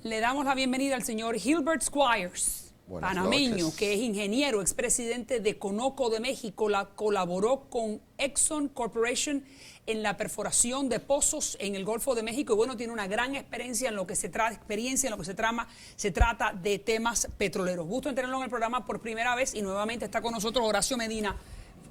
Le damos la bienvenida al señor Gilbert Squires, panameño, que es ingeniero, expresidente de Conoco de México, colaboró con Exxon Corporation en la perforación de pozos en el Golfo de México y bueno, tiene una gran experiencia en lo que se trata de temas petroleros. Gusto en tenerlo en el programa por primera vez y nuevamente está con nosotros Horacio Medina,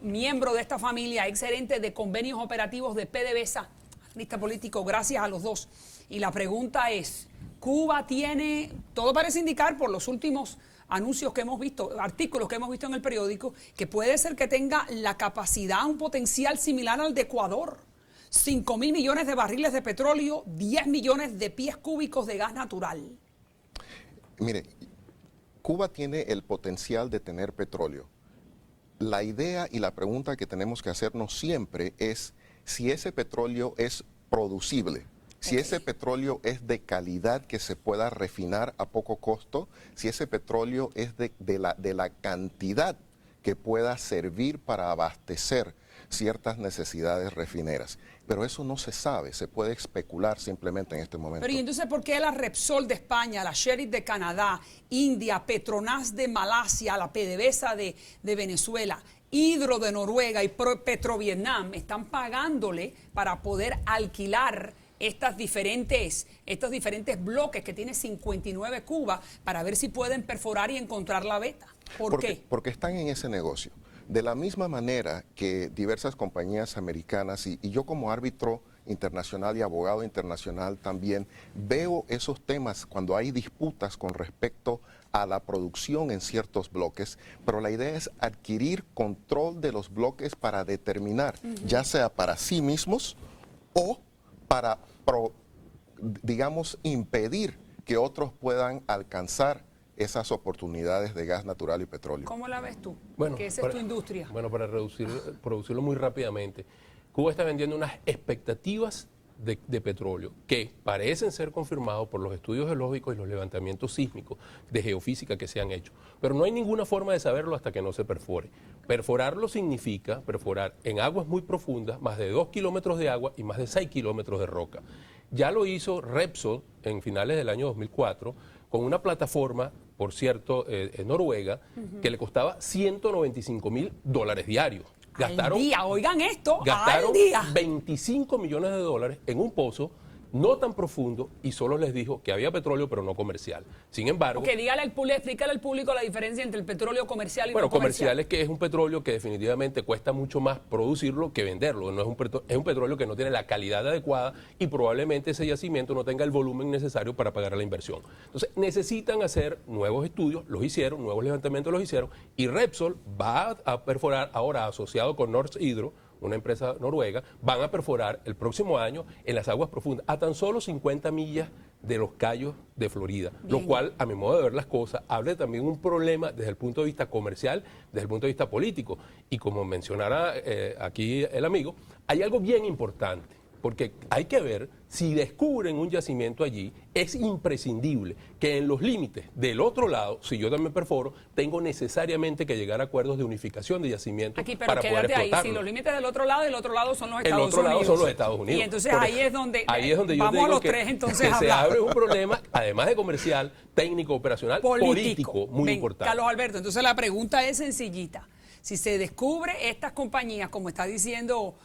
miembro de esta familia, exgerente de convenios operativos de PDVSA, analista político. Gracias a los dos. Y la pregunta es, Cuba tiene, todo parece indicar por los últimos anuncios que hemos visto, artículos que hemos visto en el periódico, que puede ser que tenga la capacidad, un potencial similar al de Ecuador. 5.000 millones de barriles de petróleo, 10 millones de pies cúbicos de gas natural. Mire, Cuba tiene el potencial de tener petróleo. La idea y la pregunta que tenemos que hacernos siempre es si ese petróleo es producible. Si ese petróleo es de calidad que se pueda refinar a poco costo, si ese petróleo es de la cantidad que pueda servir para abastecer ciertas necesidades refineras. Pero eso no se sabe, se puede especular simplemente en este momento. Pero ¿y entonces por qué la Repsol de España, la Shell de Canadá, India, Petronas de Malasia, la PDVSA de Venezuela, Hydro de Noruega y Petrovietnam están pagándole para poder alquilar estos diferentes bloques que tiene 59 Cuba para ver si pueden perforar y encontrar la veta? ¿Por qué? Porque están en ese negocio. De la misma manera que diversas compañías americanas, y yo como árbitro internacional y abogado internacional también veo esos temas cuando hay disputas con respecto a la producción en ciertos bloques, pero la idea es adquirir control de los bloques para determinar, ya sea para sí mismos o para, digamos, impedir que otros puedan alcanzar esas oportunidades de gas natural y petróleo. ¿Cómo la ves tú? Bueno, que esa es tu industria. Bueno, para producirlo muy rápidamente, Cuba está vendiendo unas expectativas de petróleo que parecen ser confirmados por los estudios geológicos y los levantamientos sísmicos de geofísica que se han hecho. Pero no hay ninguna forma de saberlo hasta que no se perfore. Perforarlo significa perforar en aguas muy profundas, más de 2 kilómetros de agua y más de 6 kilómetros de roca. Ya lo hizo Repsol en finales del año 2004 con una plataforma, por cierto, en Noruega, que le costaba $195.000 diarios. Gastaron, al día, oigan esto, gastaron al día. 25 millones de dólares en un pozo no tan profundo y solo les dijo que había petróleo pero no comercial. Sin embargo... Que explícale al público la diferencia entre el petróleo comercial y no comercial. Bueno, comercial es que es un petróleo que definitivamente cuesta mucho más producirlo que venderlo. No es un petróleo que no tiene la calidad adecuada y probablemente ese yacimiento no tenga el volumen necesario para pagar la inversión. Entonces necesitan hacer nuevos estudios, los hicieron, nuevos levantamientos los hicieron y Repsol va a perforar ahora asociado con Norsk Hydro, una empresa noruega, van a perforar el próximo año en las aguas profundas, a tan solo 50 millas de los Cayos de Florida, lo cual, a mi modo de ver las cosas, habla también un problema desde el punto de vista comercial, desde el punto de vista político. Y como mencionara aquí el amigo, hay algo bien importante, porque hay que ver si descubren un yacimiento allí, es imprescindible que en los límites del otro lado, si yo también perforo, tengo necesariamente que llegar a acuerdos de unificación de yacimientos para poder explotarlo. Ahí, si los límites del otro lado, son los Estados Unidos. El otro lado son los Estados Unidos. Y entonces ahí es donde yo vamos digo a los tres entonces que se abre un problema, además de comercial, técnico, operacional, político muy importante. Carlos Alberto, entonces la pregunta es sencillita. Si se descubre estas compañías, como está diciendo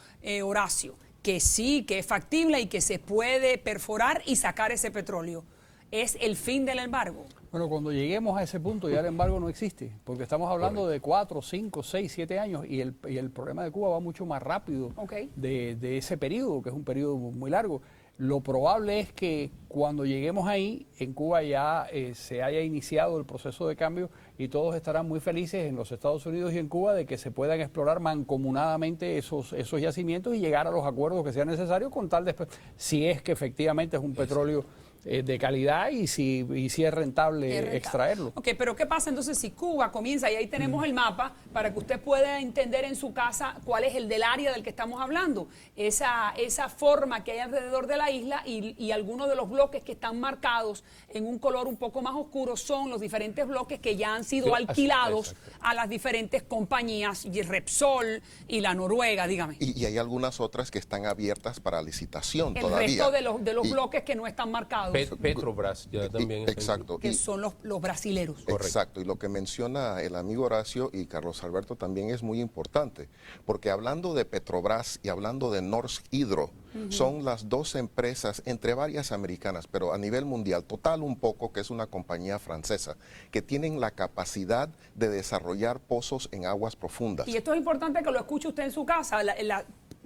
Horacio, que sí, que es factible y que se puede perforar y sacar ese petróleo, ¿es el fin del embargo? Bueno, cuando lleguemos a ese punto ya el embargo no existe, porque estamos hablando de 4, 5, 6, 7 años y el problema de Cuba va mucho más rápido de ese periodo, que es un periodo muy largo. Lo probable es que cuando lleguemos ahí, en Cuba ya se haya iniciado el proceso de cambio y todos estarán muy felices en los Estados Unidos y en Cuba de que se puedan explorar mancomunadamente esos yacimientos y llegar a los acuerdos que sean necesarios con tal de, si es que efectivamente es un petróleo de calidad y si es rentable extraerlo. Ok, pero ¿qué pasa entonces si Cuba comienza, y ahí tenemos el mapa para que usted pueda entender en su casa cuál es el del área del que estamos hablando, esa forma que hay alrededor de la isla y algunos de los bloques que están marcados en un color un poco más oscuro son los diferentes bloques que ya han sido alquilados a las diferentes compañías, y Repsol y la Noruega, dígame. Y hay algunas otras que están abiertas para licitación todavía. El resto de los bloques que no están marcados. aliados. Petrobras ya también. Exacto. Que son los brasileros. Exacto, y lo que menciona el amigo Horacio y Carlos Alberto también es muy importante, porque hablando de Petrobras y hablando de Norsk Hydro, son las dos empresas, entre varias americanas, pero a nivel mundial, Total un poco, que es una compañía francesa, que tienen la capacidad de desarrollar pozos en aguas profundas. Y esto es importante que lo escuche usted en su casa.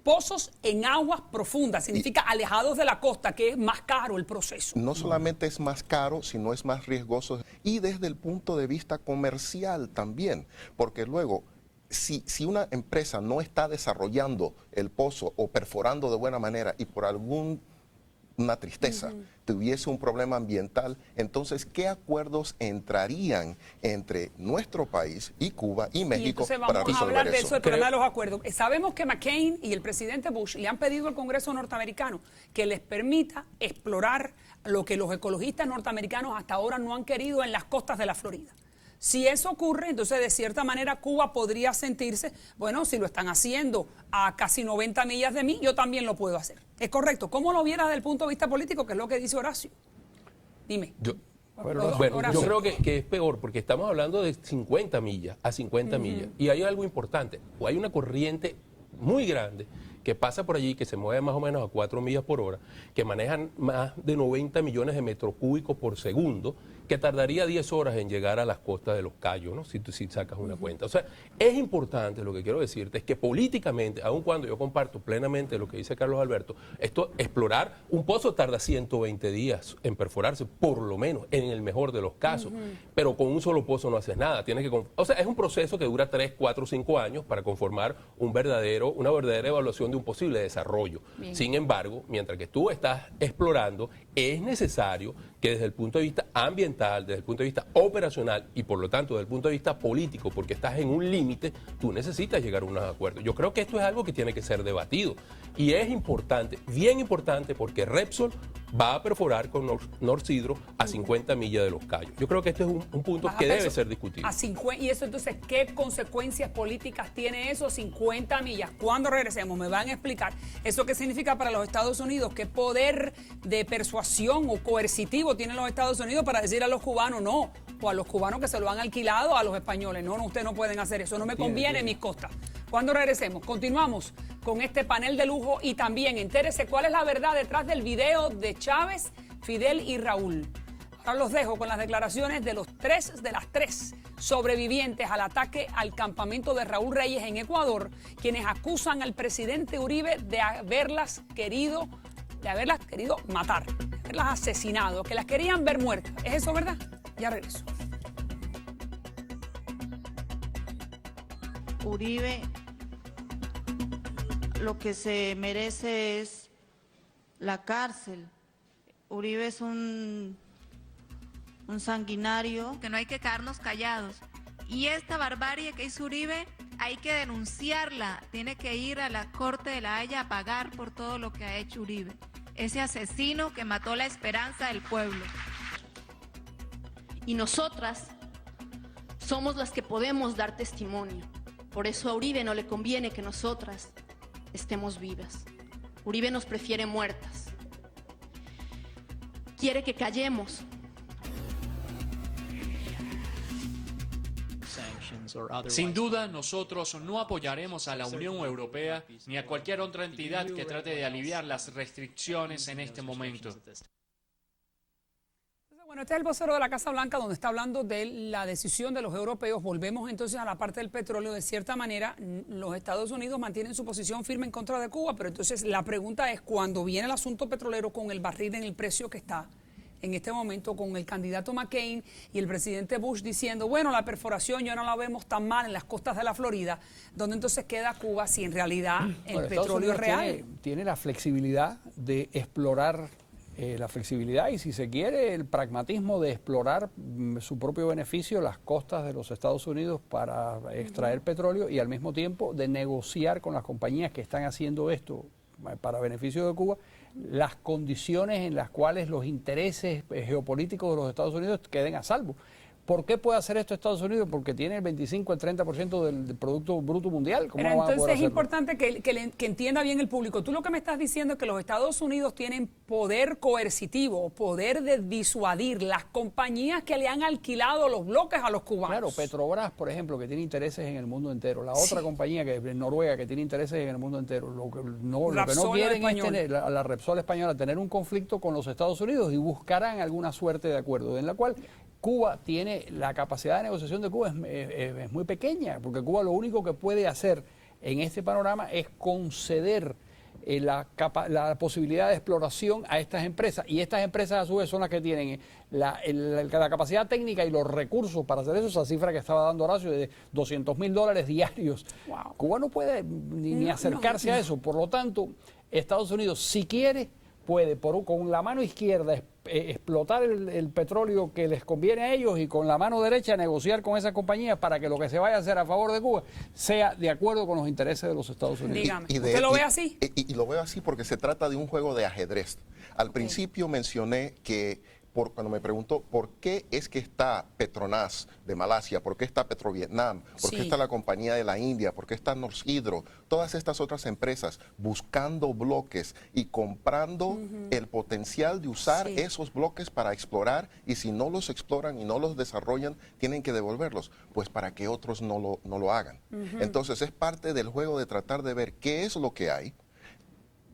Pozos en aguas profundas, significa alejados de la costa, que es más caro el proceso. No solamente es más caro, sino es más riesgoso y desde el punto de vista comercial también, porque luego, si una empresa no está desarrollando el pozo o perforando de buena manera y por una tristeza tuviese un problema ambiental, entonces, ¿qué acuerdos entrarían entre nuestro país y Cuba y México para resolver eso? Vamos a hablar de eso, el problema de los acuerdos. Sabemos que McCain y el presidente Bush le han pedido al Congreso norteamericano que les permita explorar lo que los ecologistas norteamericanos hasta ahora no han querido en las costas de la Florida. Si eso ocurre, entonces de cierta manera Cuba podría sentirse, bueno, si lo están haciendo a casi 90 millas de mí, yo también lo puedo hacer. ¿Es correcto? ¿Cómo lo vieras desde el punto de vista político, que es lo que dice Horacio? Dime. Bueno, yo creo que es peor, porque estamos hablando de 50 millas a 50 millas. Y hay algo importante, o hay una corriente muy grande que pasa por allí, que se mueve más o menos a 4 millas por hora, que manejan más de 90 millones de metros cúbicos por segundo, que tardaría 10 horas en llegar a las costas de los Cayos, ¿no? Si sacas una cuenta. O sea, es importante, lo que quiero decirte, es que políticamente, aun cuando yo comparto plenamente lo que dice Carlos Alberto, explorar un pozo tarda 120 días en perforarse, por lo menos, en el mejor de los casos. Pero con un solo pozo no haces nada. O sea, es un proceso que dura 3, 4, 5 años para conformar una verdadera evaluación de un posible desarrollo. Bien. Sin embargo, mientras que tú estás explorando, es necesario que desde el punto de vista ambiental, desde el punto de vista operacional y por lo tanto desde el punto de vista político, porque estás en un límite, tú necesitas llegar a unos acuerdos. Yo creo que esto es algo que tiene que ser debatido y es importante, bien importante, porque Repsol va a perforar con Norsk Hydro a 50 millas de los Cayos. Yo creo que este es un punto que debe ser discutido. Y eso entonces, ¿qué consecuencias políticas tiene eso? 50 millas. Cuando regresemos me van a explicar eso qué significa para los Estados Unidos, qué poder de persuasión o coercitivo tienen los Estados Unidos para decir a los cubanos no, o a los cubanos que se lo han alquilado a los españoles, no, ustedes no pueden hacer eso, no me conviene en mis costas. Cuando regresemos, continuamos con este panel de lujo y también entérese cuál es la verdad detrás del video de Chávez, Fidel y Raúl. Ahora los dejo con las declaraciones de las tres sobrevivientes al ataque al campamento de Raúl Reyes en Ecuador, quienes acusan al presidente Uribe de haberlas querido matar, de haberlas asesinado, que las querían ver muertas. ¿Es eso verdad? Ya regreso. Uribe lo que se merece es la cárcel. Uribe es un sanguinario. Que no hay que quedarnos callados. Y esta barbarie que hizo Uribe hay que denunciarla. Tiene que ir a la Corte de la Haya a pagar por todo lo que ha hecho Uribe. Ese asesino que mató la esperanza del pueblo. Y nosotras somos las que podemos dar testimonio. Por eso a Uribe no le conviene que nosotras estemos vivas. Uribe nos prefiere muertas. Quiere que callemos. Sin duda, nosotros no apoyaremos a la Unión Europea ni a cualquier otra entidad que trate de aliviar las restricciones en este momento. Bueno, este es el vocero de la Casa Blanca donde está hablando de la decisión de los europeos. Volvemos entonces a la parte del petróleo. De cierta manera, los Estados Unidos mantienen su posición firme en contra de Cuba, pero entonces la pregunta es, cuando viene el asunto petrolero con el barril en el precio que está en este momento, con el candidato McCain y el presidente Bush diciendo, bueno, la perforación ya no la vemos tan mal en las costas de la Florida, ¿dónde entonces queda Cuba si en realidad el petróleo es real? Tiene la flexibilidad de explorar la flexibilidad y, si se quiere, el pragmatismo de explorar su propio beneficio las costas de los Estados Unidos para extraer petróleo y al mismo tiempo de negociar con las compañías que están haciendo esto para beneficio de Cuba las condiciones en las cuales los intereses geopolíticos de los Estados Unidos queden a salvo. ¿Por qué puede hacer esto Estados Unidos? Porque tiene el 25, el 30% del Producto Bruto Mundial. ¿Cómo Pero no van a entonces poder es hacerlo? importante que entienda bien el público. Tú lo que me estás diciendo es que los Estados Unidos tienen poder coercitivo, poder de disuadir las compañías que le han alquilado los bloques a los cubanos. Claro, Petrobras, por ejemplo, que tiene intereses en el mundo entero. La otra compañía, que es Noruega, que tiene intereses en el mundo entero. Lo que no quieren es tener, la Repsol española, tener un conflicto con los Estados Unidos y buscarán alguna suerte de acuerdo, en la cual Cuba tiene, la capacidad de negociación de Cuba es muy pequeña, porque Cuba lo único que puede hacer en este panorama es conceder la posibilidad de exploración a estas empresas, y estas empresas a su vez son las que tienen la capacidad técnica y los recursos para hacer eso. Esa cifra que estaba dando Horacio de $200,000 diarios. Wow. Cuba no puede ni acercarse a eso. Por lo tanto, Estados Unidos, si quiere, puede con la mano izquierda explotar el petróleo que les conviene a ellos, y con la mano derecha negociar con esas compañías para que lo que se vaya a hacer a favor de Cuba sea de acuerdo con los intereses de los Estados Unidos. Dígame, ¿usted lo ve así? Y lo veo así porque se trata de un juego de ajedrez. Al principio mencioné que cuando me preguntó por qué es que está Petronas de Malasia, por qué está Petrovietnam, por qué está la compañía de la India, por qué está Norsk Hydro, todas estas otras empresas buscando bloques y comprando el potencial de usar esos bloques para explorar, y si no los exploran y no los desarrollan, tienen que devolverlos, pues para que otros no lo hagan. Entonces es parte del juego de tratar de ver qué es lo que hay,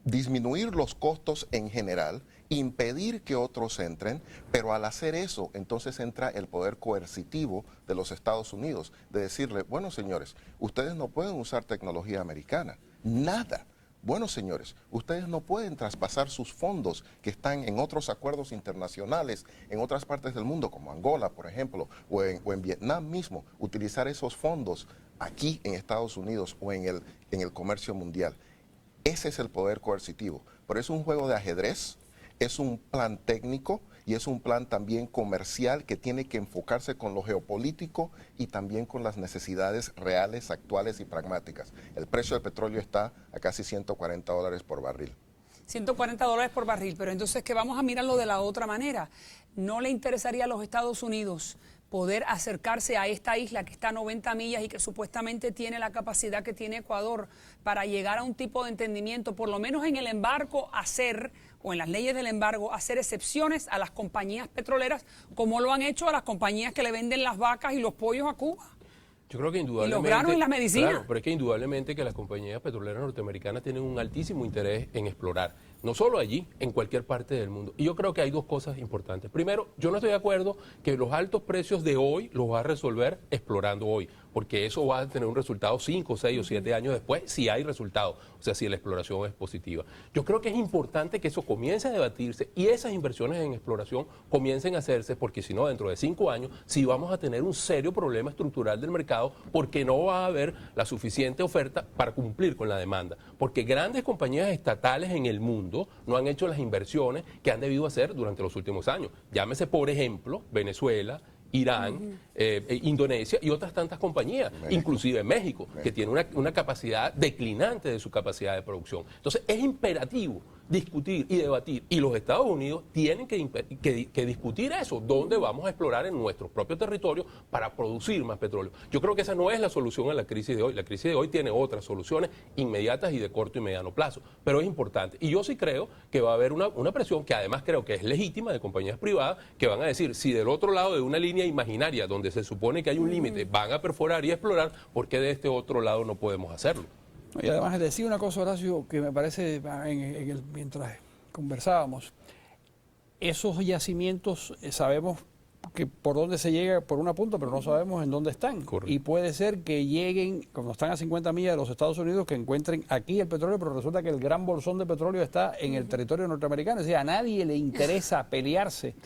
disminuir los costos en general, impedir que otros entren, pero al hacer eso, entonces entra el poder coercitivo de los Estados Unidos, de decirle, bueno, señores, ustedes no pueden usar tecnología americana, nada. Bueno, señores, ustedes no pueden traspasar sus fondos que están en otros acuerdos internacionales, en otras partes del mundo, como Angola, por ejemplo, o en Vietnam mismo, utilizar esos fondos aquí en Estados Unidos o en el comercio mundial. Ese es el poder coercitivo, pero es un juego de ajedrez, es un plan técnico y es un plan también comercial que tiene que enfocarse con lo geopolítico y también con las necesidades reales, actuales y pragmáticas. El precio del petróleo está a casi $140 por barril. $140 por barril, pero entonces que vamos a mirarlo de la otra manera. ¿No le interesaría a los Estados Unidos poder acercarse a esta isla que está a 90 millas y que supuestamente tiene la capacidad que tiene Ecuador para llegar a un tipo de entendimiento, por lo menos en el embargo o en las leyes del embargo, hacer excepciones a las compañías petroleras, como lo han hecho a las compañías que le venden las vacas y los pollos a Cuba? Yo creo que indudablemente... Y los granos y las medicinas. Claro, pero es que indudablemente que las compañías petroleras norteamericanas tienen un altísimo interés en explorar. No solo allí, en cualquier parte del mundo. Y yo creo que hay dos cosas importantes. Primero, yo no estoy de acuerdo que los altos precios de hoy los va a resolver explorando hoy, porque eso va a tener un resultado 5, 6 o 7 años después, si hay resultado, o sea, si la exploración es positiva. Yo creo que es importante que eso comience a debatirse y esas inversiones en exploración comiencen a hacerse, porque si no, dentro de 5 años, sí vamos a tener un serio problema estructural del mercado, porque no va a haber la suficiente oferta para cumplir con la demanda, porque grandes compañías estatales en el mundo no han hecho las inversiones que han debido hacer durante los últimos años. Llámese, por ejemplo, Venezuela, Irán, Indonesia y otras tantas compañías, inclusive México, que tiene una capacidad declinante de su capacidad de producción. Entonces es imperativo discutir y debatir, y los Estados Unidos tienen que discutir eso, dónde vamos a explorar en nuestro propio territorio para producir más petróleo. Yo creo que esa no es la solución a la crisis de hoy. La crisis de hoy tiene otras soluciones inmediatas y de corto y mediano plazo, pero es importante. Y yo sí creo que va a haber una presión, que además creo que es legítima, de compañías privadas, que van a decir, si del otro lado de una línea imaginaria donde se supone que hay un límite van a perforar y explorar, ¿por qué de este otro lado no podemos hacerlo? Y además decía una cosa, Horacio, que me parece, mientras conversábamos, esos yacimientos sabemos que por dónde se llega por una punta, pero no sabemos en dónde están. Correcto. Y puede ser que lleguen, como están a 50 millas de los Estados Unidos, que encuentren aquí el petróleo, pero resulta que el gran bolsón de petróleo está en el territorio norteamericano. O sea, a nadie le interesa pelearse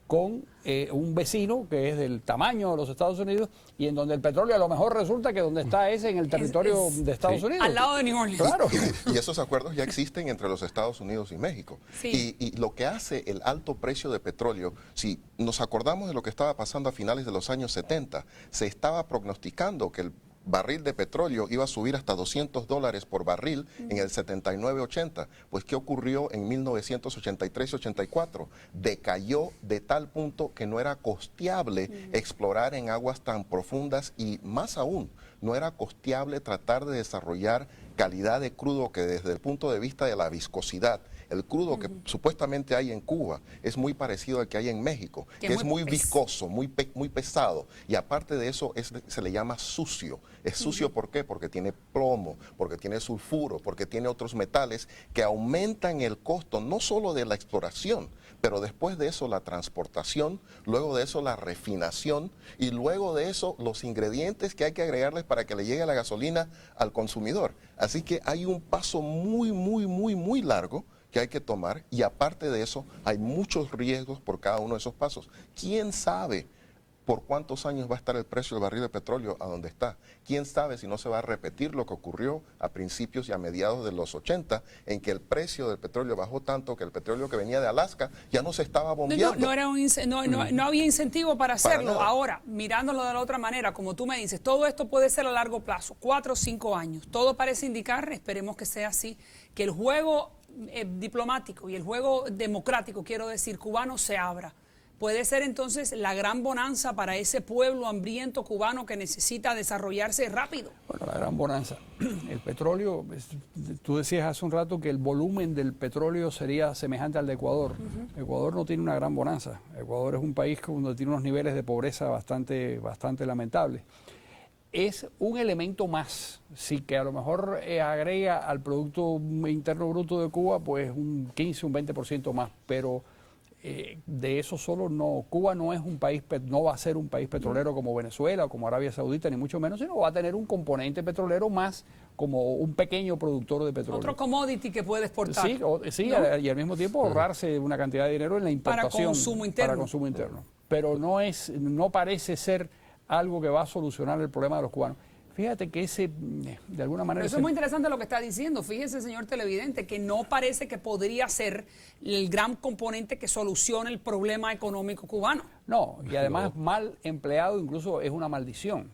con un vecino que es del tamaño de los Estados Unidos y en donde el petróleo a lo mejor resulta que donde está es en el territorio de Estados Unidos. Al lado de New Orleans. Claro. Y esos acuerdos ya existen entre los Estados Unidos y México. Y lo que hace el alto precio de petróleo, si nos acordamos de lo que estaba pasando a finales de los años 70, se estaba prognosticando que barril de petróleo iba a subir hasta $200 por barril en el 79-80. Pues, ¿qué ocurrió en 1983-84? Decayó de tal punto que no era costeable explorar en aguas tan profundas y, más aún, no era costeable tratar de desarrollar calidad de crudo que desde el punto de vista de la viscosidad, el crudo que supuestamente hay en Cuba es muy parecido al que hay en México, que es muy viscoso, muy pesado, y aparte de eso se le llama sucio. Es sucio, ¿por qué? Porque tiene plomo, porque tiene sulfuro, porque tiene otros metales que aumentan el costo no solo de la exploración, pero después de eso la transportación, luego de eso la refinación y luego de eso los ingredientes que hay que agregarles para que le llegue la gasolina al consumidor. Así que hay un paso muy largo que hay que tomar, y aparte de eso hay muchos riesgos por cada uno de esos pasos. ¿Quién sabe por cuántos años va a estar el precio del barril de petróleo a donde está? ¿Quién sabe si no se va a repetir lo que ocurrió a principios y a mediados de los 80, en que el precio del petróleo bajó tanto que el petróleo que venía de Alaska ya no se estaba bombeando? No había incentivo para hacerlo. nada. Ahora, mirándolo de la otra manera, como tú me dices, todo esto puede ser a largo plazo, 4 o 5 años. Todo parece indicar, esperemos que sea así, que el juego diplomático y el juego democrático, quiero decir, cubano, se abra. Puede ser entonces la gran bonanza para ese pueblo hambriento cubano que necesita desarrollarse rápido. Bueno, la gran bonanza. El petróleo, tú decías hace un rato que el volumen del petróleo sería semejante al de Ecuador. Ecuador no tiene una gran bonanza. Ecuador es un país donde tiene unos niveles de pobreza bastante lamentables. Es un elemento más, sí, que a lo mejor agrega al Producto Interno Bruto de Cuba pues un 15, un 20% más, pero de eso solo no. Cuba no es un país, no va a ser un país petrolero como Venezuela o como Arabia Saudita, ni mucho menos, sino va a tener un componente petrolero más como un pequeño productor de petróleo. Otro commodity que puede exportar. Sí, ¿no? Y al mismo tiempo ahorrarse una cantidad de dinero en la importación. Para consumo interno. Para consumo interno. Pero no parece ser algo que va a solucionar el problema de los cubanos. Fíjate que de alguna manera... Pero eso es muy interesante lo que está diciendo. Fíjese, señor televidente, que no parece que podría ser el gran componente que solucione el problema económico cubano. No, y además mal empleado incluso es una maldición.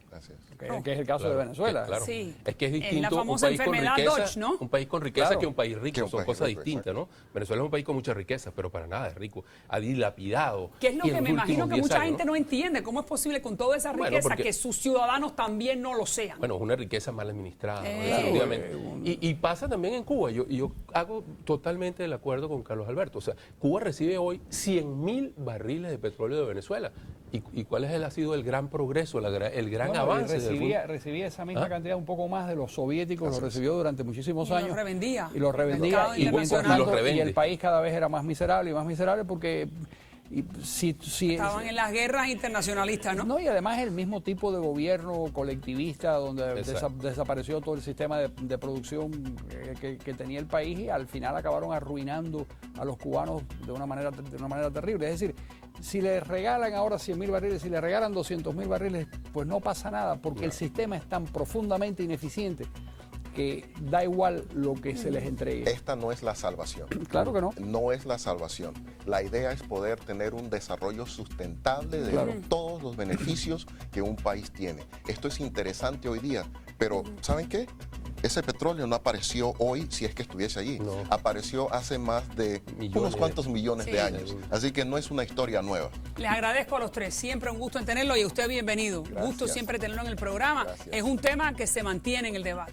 Que es el caso de Venezuela. Claro. Sí. Es que es distinto la famosa un país con enfermedad riqueza, Dodge, ¿no? un país con riqueza Claro. que un país rico, un son país cosas rico, distintas, ¿no? Venezuela es un país con mucha riqueza, pero para nada es rico, ha dilapidado. Que es lo Y que en me los imagino últimos que 10 mucha años, gente no entiende. ¿Cómo es posible con toda esa riqueza porque- que sus ciudadanos también no lo sean? Bueno, es una riqueza mal administrada, ¿no? Claro. Definitivamente. Y pasa también en Cuba. Yo hago totalmente el acuerdo con Carlos Alberto. O sea, Cuba recibe hoy 100.000 barriles de petróleo de Venezuela. ¿Y cuál ha sido el gran progreso, el gran Bueno, avance? recibía esa misma cantidad, un poco más de los soviéticos, lo recibió durante muchísimos Y los años. revendía. Y los El revendía. mercado Y, mientras internacional. tanto, Y los revende. y el país cada vez era más miserable y más miserable porque... Estaban en las guerras internacionalistas, ¿no? No, y además el mismo tipo de gobierno colectivista donde Exacto. desapareció todo el sistema de producción que tenía el país, y al final acabaron arruinando a los cubanos de una manera terrible. Es decir, si les regalan ahora 100.000 barriles, si les regalan 200.000 barriles, pues no pasa nada, porque el sistema es tan profundamente ineficiente que da igual lo que se les entregue. Esta no es la salvación. Claro que no. No es la salvación. La idea es poder tener un desarrollo sustentable de todos los beneficios que un país tiene. Esto es interesante hoy día, pero ¿saben qué? Ese petróleo no apareció hoy si es que estuviese allí. No. Apareció hace más de unos cuantos millones de años. Así que no es una historia nueva. Les agradezco a los tres. Siempre un gusto en tenerlo y a usted bienvenido. Gracias. Gusto siempre tenerlo en el programa. Gracias. Es un tema que se mantiene en el debate.